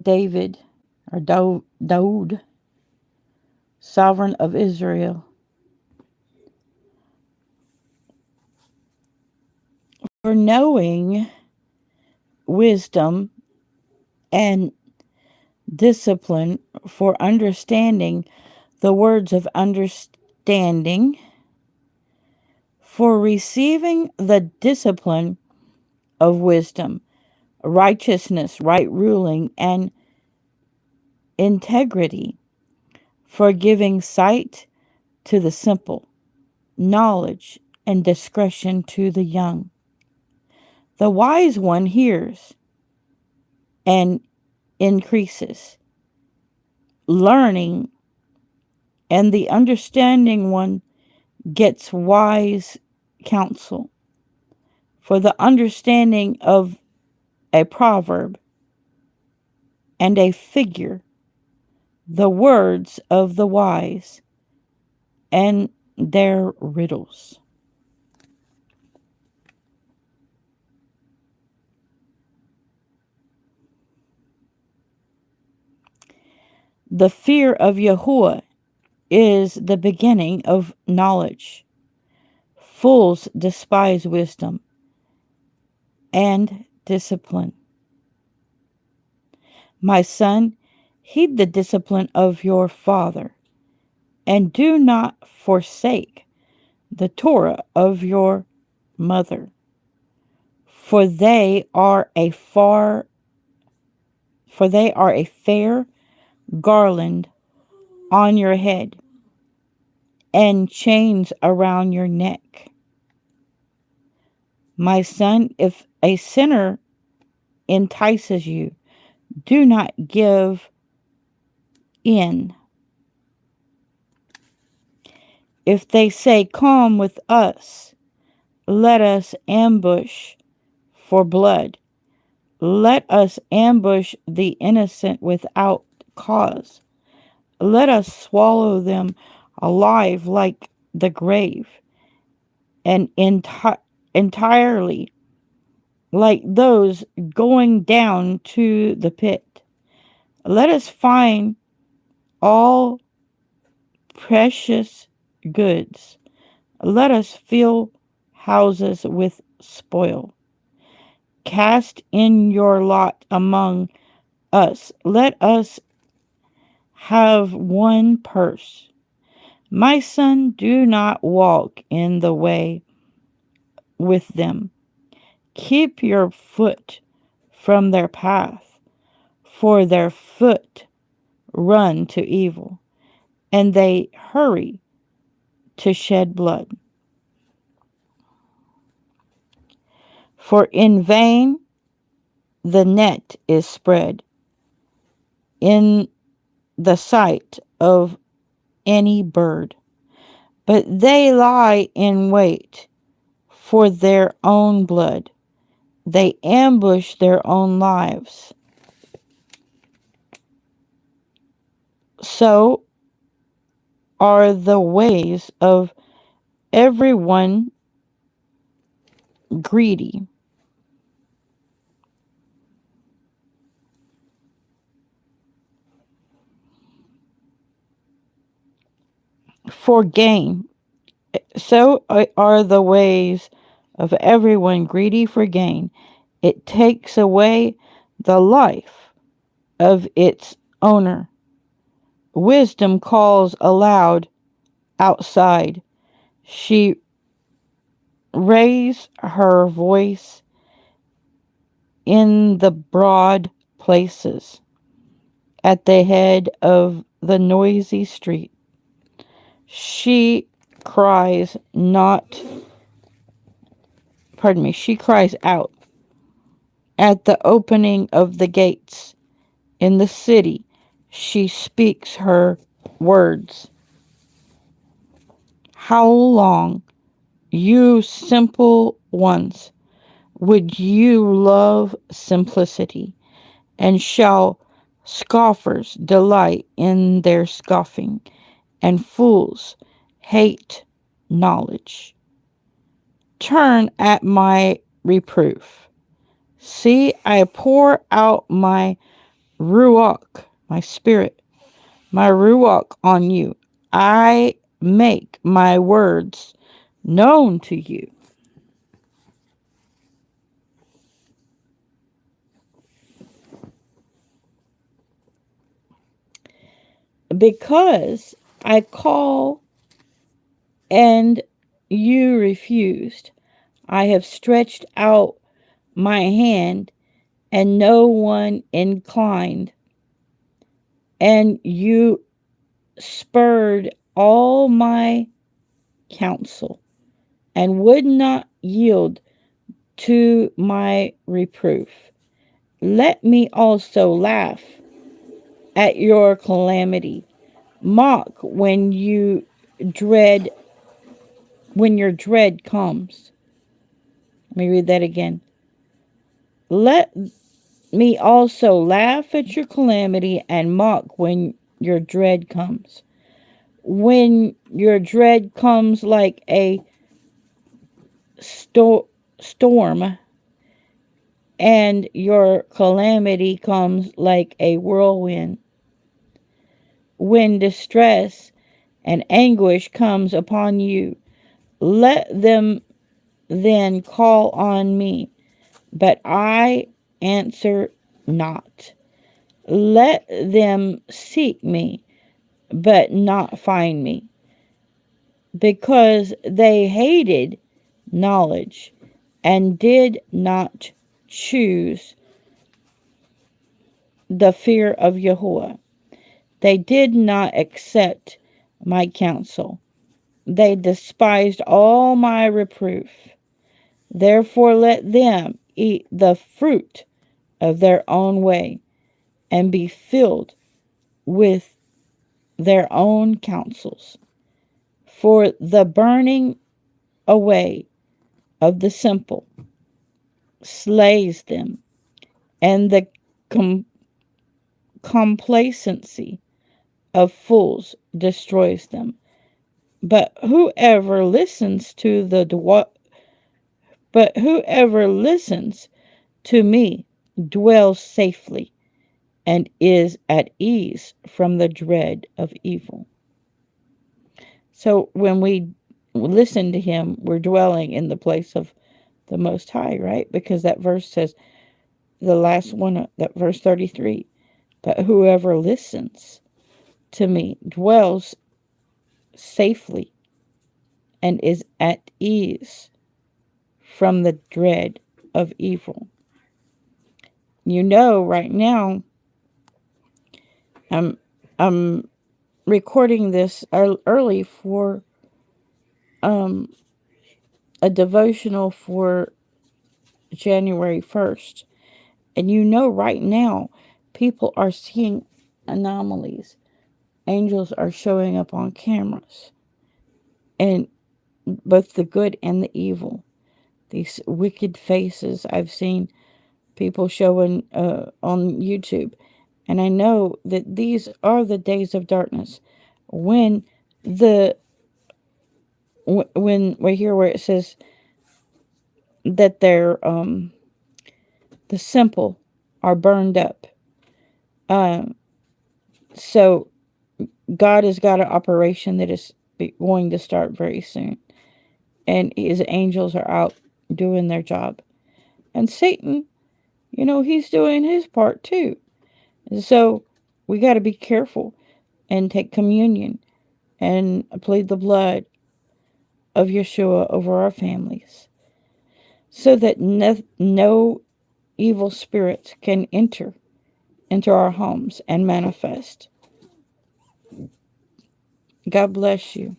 David, or Daud, sovereign of Israel. For knowing wisdom and discipline, for understanding the words of understanding, for receiving the discipline of wisdom, righteousness, right ruling, and integrity, for giving sight to the simple, knowledge and discretion to the young. The wise one hears and increases, learning, and the understanding one gets wise counsel. For the understanding of a proverb and a figure, the words of the wise and their riddles. The fear of Yahuwah is the beginning of knowledge. Fools despise wisdom and discipline. My son, heed the discipline of your father, and do not forsake the Torah of your mother, for they are a fair garland on your head and chains around your neck. My son, if a sinner entices you, do not give in. If they say, "Come with us, let us ambush for blood. Let us ambush the innocent without cause. Let us swallow them alive like the grave, and entirely like those going down to the pit. Let us find all precious goods. Let us fill houses with spoil. Cast in your lot among us. Let us have one purse. My son, do not walk in the way with them. Keep your foot from their path, for their foot run to evil, and they hurry to shed blood. For in vain the net is spread in the sight of any bird, but they lie in wait for their own blood. They ambush their own lives. So are the ways of everyone greedy. For gain, so are the ways of everyone greedy for gain. It takes away the life of its owner. Wisdom calls aloud outside. She raised her voice in the broad places at the head of the noisy street. She cries she cries out at the opening of the gates in the city. She speaks her words. How long, you simple ones, would you love simplicity, and shall scoffers delight in their scoffing, and fools hate knowledge? Turn at my reproof. See, I pour out my ruach, my spirit, my ruach on you. I make my words known to you. Because I call and you refused, I have stretched out my hand and no one inclined, and you spurred all my counsel and would not yield to my reproof. Let me also laugh at your calamity, mock dread when your dread comes. Let me read that again. Let me also laugh at your calamity and mock when your dread comes. When your dread comes like a storm, and your calamity comes like a whirlwind. When distress and anguish comes upon you, let them then call on me, but I answer not. Let them seek me, but not find me, because they hated knowledge and did not choose the fear of Yahuwah. They did not accept my counsel. They despised all my reproof. Therefore, let them eat the fruit of their own way and be filled with their own counsels. For the burning away of the simple slays them, and the complacency of fools destroys them. But whoever listens to me dwells safely and is at ease from the dread of evil. So when we listen to him, we're dwelling in the place of the Most High, right? Because that verse says, the last one, that verse 33, but whoever listens to me dwells safely and is at ease from the dread of evil. You know, right now, I'm recording this early for a devotional for January 1st. And you know, right now, people are seeing anomalies. Angels are showing up on cameras, and both the good and the evil. These wicked faces I've seen people showing on YouTube. And I know that these are the days of darkness when when we hear where it says that they're the simple are burned up. So God has got an operation that is going to start very soon, and his angels are out doing their job, and Satan, you know, he's doing his part too. So we got to be careful and take communion and plead the blood of Yeshua over our families, so that no evil spirits can enter into our homes and manifest. God bless you.